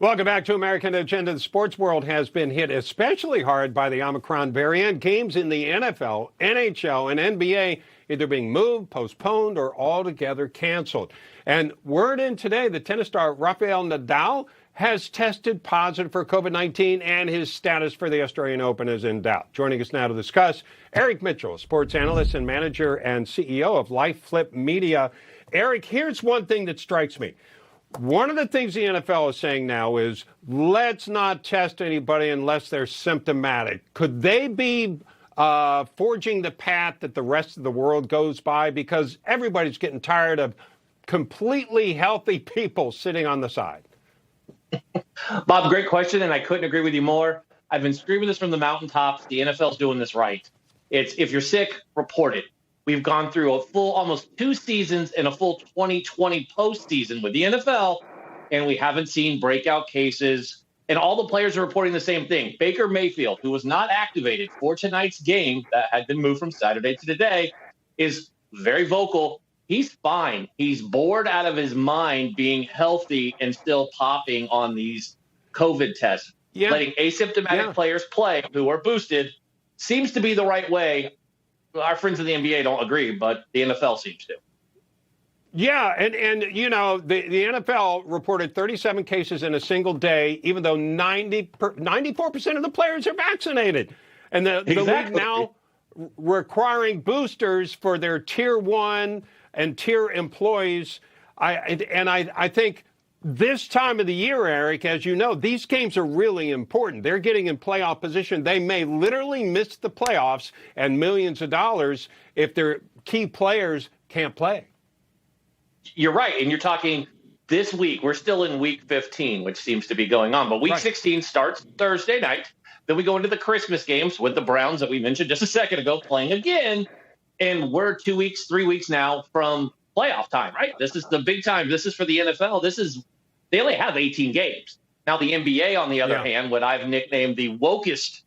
Welcome back to American Agenda. The sports world has been hit especially hard by the Omicron variant. Games in the NFL, NHL, and NBA either being moved, postponed, or altogether canceled. And word in today, the tennis star Rafael Nadal has tested positive for COVID-19 and his status for the Australian Open is in doubt. Joining us now to discuss, Eric Mitchell, sports analyst and manager and CEO of LifeFlip Media. Eric, here's one thing that strikes me. One of the things the NFL is saying now is let's not test anybody unless they're symptomatic. Could they be forging the path that the rest of the world goes by? Because everybody's getting tired of completely healthy people sitting on the side. Bob, great question, and I couldn't agree with you more. I've been screaming this from the mountaintops. The NFL's doing this right. It's if you're sick, report it. We've gone through a full almost 2 seasons and a full 2020 postseason with the NFL, and we haven't seen breakout cases. And all the players are reporting the same thing. Baker Mayfield, who was not activated for tonight's game that had been moved from Saturday to today, is very vocal. He's fine. He's bored out of his mind being healthy and still popping on these COVID tests. Yeah. Letting asymptomatic players play who are boosted seems to be the right way. Our friends in the NBA don't agree, but the NFL seems to. Yeah, and you know, the NFL reported 37 cases in a single day, even though 94% of the players are vaccinated. And the league now requiring boosters for their Tier 1 and tier employees. I think this time of the year, Eric, as you know, these games are really important. They're getting in playoff position. They may literally miss the playoffs and millions of dollars if their key players can't play. You're right. And you're talking this week. We're still in week 15, which seems to be going on. But week 16 starts Thursday night. Then we go into the Christmas games with the Browns that we mentioned just a second ago playing again. And we're 2 weeks, 3 weeks now from playoff time, right? This is the big time. This is for the NFL. They only have 18 games. Now, the NBA, on the other hand, what I've nicknamed the wokest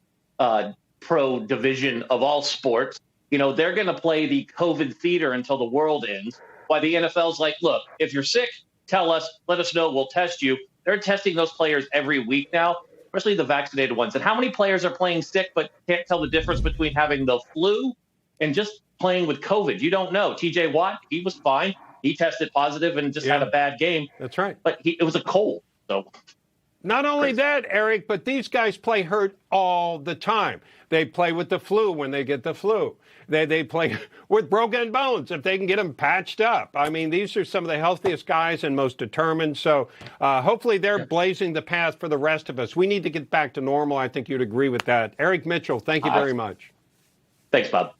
pro division of all sports, you know, they're going to play the COVID theater until the world ends. While the NFL's like, look, if you're sick, tell us, let us know, we'll test you. They're testing those players every week now, especially the vaccinated ones. And how many players are playing sick but can't tell the difference between having the flu and just playing with COVID? You don't know. TJ Watt, he was fine. He tested positive and just had a bad game. That's right. But it was a cold. So, not only that, Eric, but these guys play hurt all the time. They play with the flu when they get the flu. They play with broken bones if they can get them patched up. I mean, these are some of the healthiest guys and most determined. So hopefully they're blazing the path for the rest of us. We need to get back to normal. I think you'd agree with that. Eric Mitchell, thank you very much. Thanks, Bob.